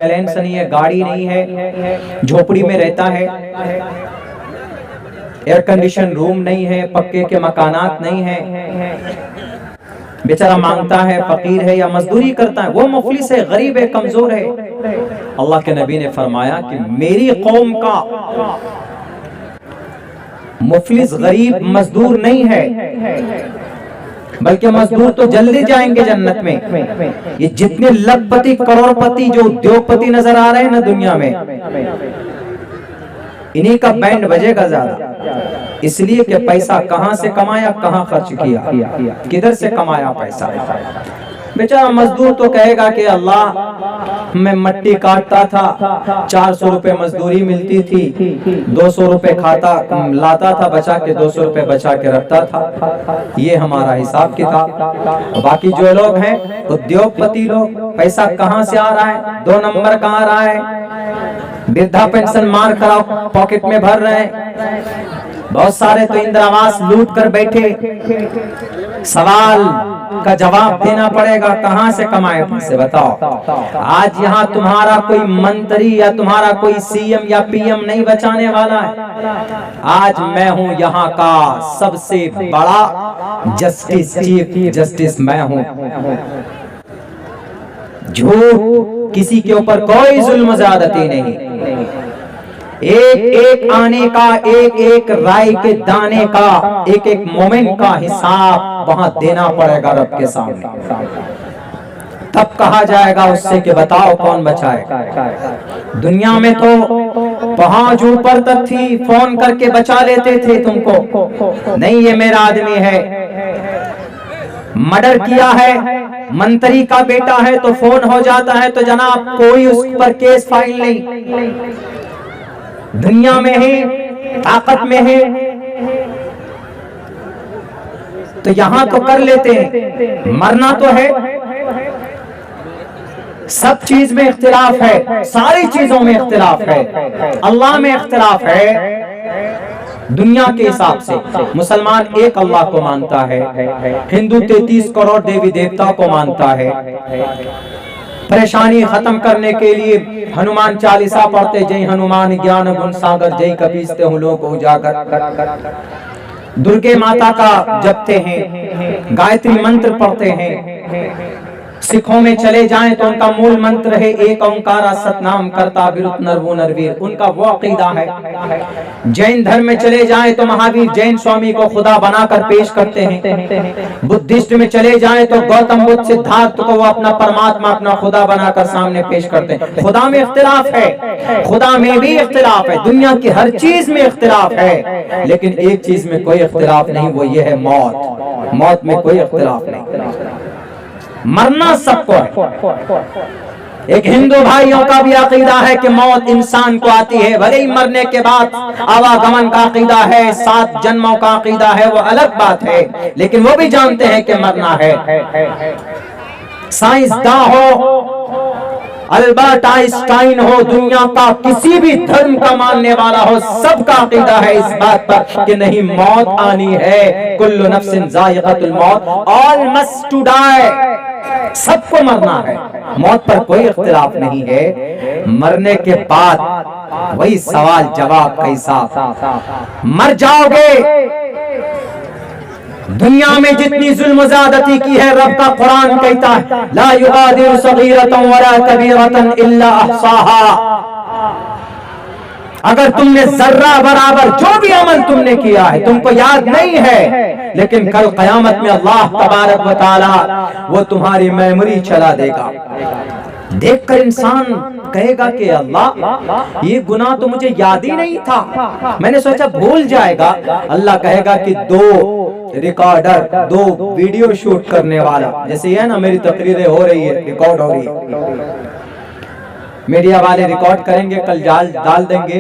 Balance नहीं है, गाड़ी नहीं है, झोपड़ी में रहता है, एयर कंडीशन रूम नहीं है, पक्के के मकानात नहीं है, बेचारा मांगता है, फकीर है या मजदूरी करता है, वो मुफलिस है, गरीब है, कमजोर है। अल्लाह के नबी ने फरमाया कि मेरी कौम का मुफलिस गरीब मजदूर नहीं है, बल्कि मजदूर तो जल्दी जाएंगे जन्नत में। ये जितने लखपति करोड़पति जो उद्योगपति नजर आ रहे हैं ना दुनिया में, इन्हीं का बैंड बजेगा ज्यादा, इसलिए कि पैसा कहां से कमाया, कहां खर्च किया, किधर से कमाया पैसा। बेचारा मजदूर तो कहेगा कि अल्लाह मैं मट्टी काटता था, 400 रुपए मजदूरी मिलती थी, 200 रुपए खाता लाता था बचा के, 200 रुपए बचा के रखता था, ये हमारा हिसाब किताब। बाकी जो लोग हैं उद्योगपति लोग, पैसा कहां से आ रहा है, 2 नंबर कहां आ रहा है, वृद्धा पेंशन मार कर पॉकेट में भर रहे हैं, बहुत सारे तो इंदिरा आवास लूट कर बैठे। सवाल का जवाब देना पड़ेगा, कहां से कमाए पैसे बताओ। आज यहाँ तुम्हारा कोई मंत्री या तुम्हारा कोई सीएम या पीएम नहीं बचाने वाला है। आज मैं हूं यहाँ का सबसे बड़ा जस्टिस, चीफ जस्टिस मैं हूं। झूठ, किसी के ऊपर कोई जुल्म ज्यादती नहीं, एक एक आने का, एक एक राय के दाने का, एक एक मोमेंट का हिसाब वहां देना पड़ेगा रब के सामने। तब कहा जाएगा उससे कि बताओ कौन बचाएगा। दुनिया में तो पहुंच ऊपर तक थी, फोन करके बचा लेते थे तुमको, नहीं ये मेरा आदमी है, मर्डर किया है, मंत्री का बेटा है तो फोन हो जाता है तो जनाब कोई उस पर केस फाइल नहीं। दुनिया में है, ताकत में है, तो यहां तो कर लेते हैं, मरना तो है। सब चीज में इख्तिलाफ है, सारी चीजों में इख्तिलाफ है, अल्लाह में इख्तिलाफ है। दुनिया के हिसाब से मुसलमान एक अल्लाह को मानता है, हिंदू 33 करोड़ देवी देवता को मानता है। परेशानी खत्म करने के लिए हनुमान चालीसा पढ़ते, जय हनुमान ज्ञान गुण सागर, जय कपीसते हूँ लोग उजागर। दुर्गे माता का जपते हैं, गायत्री मंत्र पढ़ते हैं। सिखों में चले जाएं तो उनका मूल मंत्र है एक ओंकारा सतनाम करता विरुद्ध नरवो नरवीर, उनका वो अकीदा है। जैन धर्म में चले जाएं तो महावीर जैन स्वामी को खुदा बनाकर पेश करते हैं। बुद्धिस्ट में चले जाएं तो गौतम बुद्ध सिद्धार्थ को वो अपना परमात्मा, अपना खुदा बनाकर सामने पेश करते हैं। खुदा में इख्तिलाफ है, खुदा में भी इख्तिलाफ है, दुनिया की हर चीज में इख्तिलाफ है, लेकिन एक चीज में कोई इख्तिलाफ नहीं, वो ये है मौत। मौत में कोई इख्तिलाफ नहीं, मरना सबको है। एक हिंदू भाइयों का भी अकीदा है कि मौत इंसान को आती है, भले ही मरने के बाद आवागमन का अकीदा है, 7 जन्मों का अकीदा है, वो अलग बात है, लेकिन वो भी जानते हैं कि मरना है। साइंसदां हो, अल्बर्ट आइंस्टाइन हो, दुनिया का किसी भी धर्म का मानने वाला हो, सबका अकीदा है इस बात पर कि नहीं मौत आनी है। कुल्लु नफ्सिन जायकातुल मौत, ऑल मस्ट टू डाई, सबको मरना है, मौत पर कोई इख्तिलाफ नहीं है। मरने के बाद वही सवाल जवाब कैसा, मर जाओगे। दुनिया में जितनी जुल्म ज़्यादती की है, रब का कुरान कहता है ला युगादिरु सगीरतन वला कबीरतन इल्ला अहसाहा। अगर तुमने जर्रा बराबर जो भी अमल तुमने किया है तुमको याद नहीं है, लेकिन कल कयामत में अल्लाह तबारक व तआला वो तुम्हारी मेमोरी चला देगा। देखकर इंसान कहेगा कि अल्लाह ये गुनाह तो मुझे याद ही नहीं था, मैंने सोचा भूल जाएगा। अल्लाह कहेगा कि 2 रिकॉर्डर, 2 वीडियो शूट करने वाला, जैसे ये ना मेरी तकरीरें हो रही है, रिकॉर्ड हो रही है, मीडिया वाले रिकॉर्ड करेंगे, कल डाल देंगे,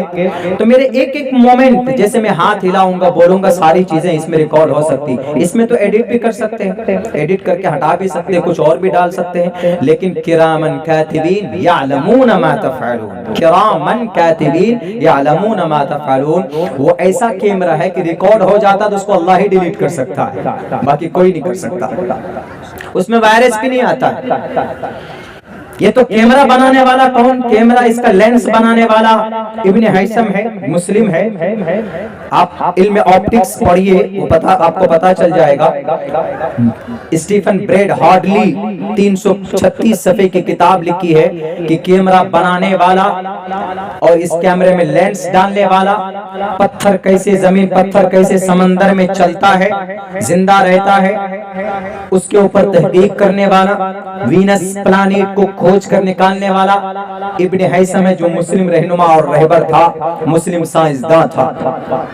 तो मेरे एक एक मोमेंट, जैसे मैं हाथ हिलाऊंगा, बोलूंगा, सारी चीजें इसमें रिकॉर्ड हो सकती। इसमें तो एडिट भी कर सकते हैं, एडिट करके हटा भी सकते हैं, कुछ और भी डाल सकते हैं, लेकिन किरामन कातिबीन यअलमून मा तफअलून, किरामन कातिबीन यअलमून मा तफअलून। वो ऐसा कैमरा है कि रिकॉर्ड हो जाता तो उसको अल्लाह ही डिलीट कर सकता है, बाकी कोई नहीं कर सकता, उसमें वायरस भी नहीं आता। یہ تو کیمرہ بنانے والا کون؟ کیمرہ اس کا لینس بنانے والا ابن ہیثم ہے، مسلم ہے۔ آپ علم آپٹکس پڑھیے، وہ آپ کو پتا چل جائے گا۔ اسٹیفن بریڈ ہارڈلی 336 صفحے کی کتاب لکھی ہے کہ کیمرہ بنانے والا اور اس کیمرے میں لینس ڈالنے والا، پتھر کیسے زمین، پتھر کیسے سمندر میں چلتا ہے، زندہ رہتا ہے، اس کے اوپر تحقیق کرنے والا، وینس پلانیٹ کو کھوج کر نکالنے والا ابن ہیثم ہے، جو مسلم رہنما اور رہبر تھا، مسلم سائنسداں تھا۔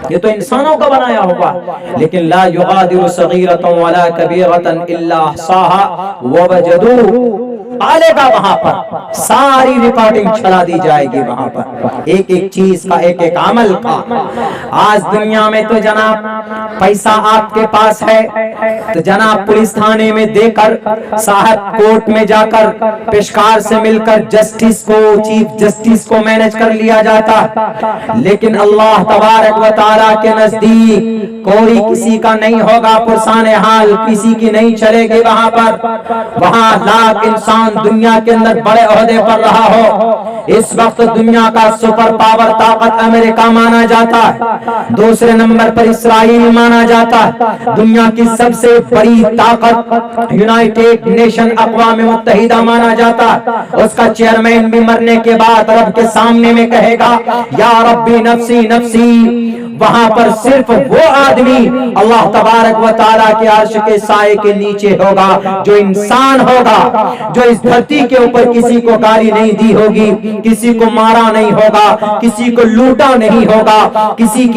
یہ تو انسانوں کا بنایا ہوا، لیکن لا یغادر صغیرۃ ولا کبیرۃ الا احصاها ووجدوا، آلے گا وہاں پر ساری ریکارڈنگ چلا دی جائے گی، وہاں پر ایک ایک چیز کا، ایک ایک عمل کا۔ آج دنیا میں تو جناب پیسہ آپ کے پاس ہے تو جناب پولیس تھانے میں دے کر، صاحب کورٹ میں جا کر پیشکار سے مل کر جسٹس کو، چیف جسٹس کو مینج کر لیا جاتا، لیکن اللہ تبارک و تعالیٰ کے نزدیک کوئی کسی کا نہیں ہوگا، پرسان حال کسی کی نہیں چلے گی وہاں پر۔ وہاں لاکھ انسان دنیا کے اندر بڑے عہدے پر رہا ہو، اس وقت دنیا کا سپر پاور طاقت امریکہ مانا جاتا ہے، دوسرے نمبر پر اسرائیل مانا جاتا ہے، دنیا کی سب سے بڑی طاقت یونائٹڈ نیشن اقوام متحدہ مانا جاتا ہے، اس کا چیئرمین بھی مرنے کے بعد رب کے سامنے میں کہے گا یا ربی نفسی نفسی۔ وہاں پر صرف وہ آدمی اللہ تبارک و تعالیٰ کے عرش کے سائے کے نیچے ہوگا جو انسان ہوگا، جو اس دھرتی کے اوپر کسی کو گالی نہیں دی ہوگی، کسی کو مارا نہیں ہوگا، کسی کو لوٹا نہیں ہوگا، کسی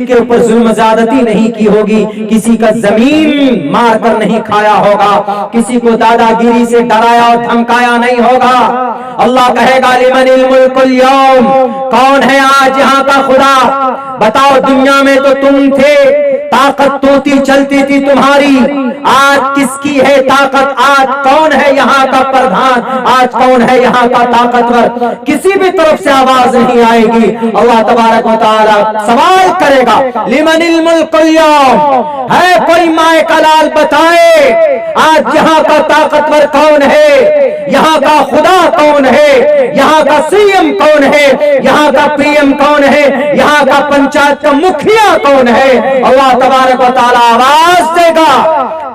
کے اوپر ظلم زیادتی نہیں کی ہوگی، کسی کا زمین مار کر نہیں کھایا ہوگا، کسی کو دادا گیری سے ڈرایا اور دھمکایا نہیں ہوگا۔ اللہ کہے گا لمن الملک اليوم، کون ہے آج یہاں کا خدا؟ بتاؤ، دنیا میں تو تم تھے، طاقت توتی چلتی تھی تمہاری، آج کس کی ہے طاقت؟ آج کون ہے یہاں کا پردھان؟ آج کون ہے یہاں کا طاقتور؟ کسی بھی طرف سے آواز نہیں آئے گی۔ اللہ تبارک و تعالی سوال کرے گا لمن الملک اليوم، ہے کوئی مائے کا لال بتائے آج یہاں کا طاقتور کون ہے؟ یہاں کا خدا کون ہے؟ یہاں کا سی ایم کون ہے؟ یہاں کا پی ایم کون ہے؟ یہاں کا پنچایت کا مکھیا کون ہے؟ اللہ تبارک و تعالی آواز دے گا،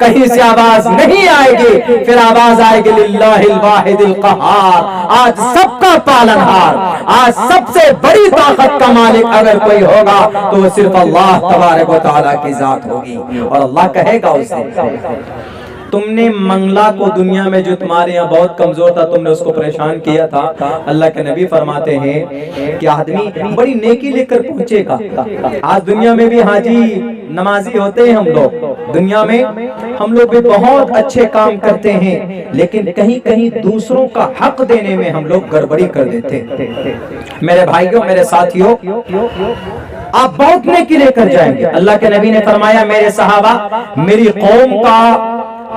کہیں سے آواز نہیں آئے گی، پھر آواز آئے گی للہ الواحد القہار، آج سب کا پالنہار، آج سب سے بڑی طاقت کا مالک اگر کوئی ہوگا تو وہ صرف اللہ تبارک و تعالی کی ذات ہوگی۔ اور اللہ کہے گا اسے تم نے منگلا کو دنیا میں جو تمہارے یہاں بہت کمزور تھا، تم نے اس کو پریشان کیا تھا۔ اللہ کے نبی فرماتے ہیں کہ آدمی بڑی نیکی لے کر پہنچے گا۔ آج دنیا میں بھی حاجی نمازی ہوتے ہیں ہم لوگ، دنیا میں ہم لوگ بھی بہت اچھے کام کرتے ہیں، لیکن کہیں کہیں دوسروں کا حق دینے میں ہم لوگ گڑبڑی کر دیتے ہیں۔ میرے بھائیوں، میرے ساتھیوں، آپ بہت نیکی لے کر جائیں گے۔ اللہ کے نبی نے فرمایا میرے صحابہ، میری قوم کا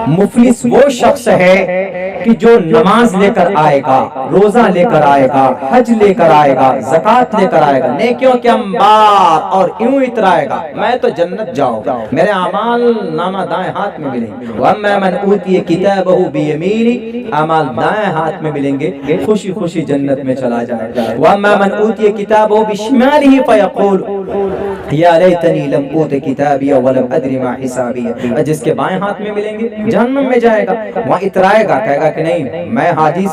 مفلس وہ شخص ہے کہ جو نماز لے کر آئے گا، روزہ لے کر آئے گا، حج لے کر آئے گا، زکوٰۃ لے کر آئے گا، نیکیوں کے انبار اور یوں اترائے گا میں تو جنت جاؤں گا، میرے اعمال نامہ دائیں ہاتھ میں ملیں گے۔ وَأَمَّا مَنْ أُوتِيَ كِتَابَهُ بِيَمِينِهِ، اعمال دائیں ہاتھ میں ملیں گے، خوشی خوشی جنت میں چلا جائے گا۔ وَأَمَّا مَنْ أُوتِيَ كِتَابَهُ بِشِمَالِهِ فَيَقُولُ يَا لَيْتَنِي لَمْ أُوتَ كِتَابِيَهْ وَلَمْ أَدْرِ مَا حِسَابِيَهْ، جس کے بائیں ہاتھ میں ملیں گے جہنم میں جائے گا، وہاں اترائے گا، کہے گا کہ نہیں میں حاجی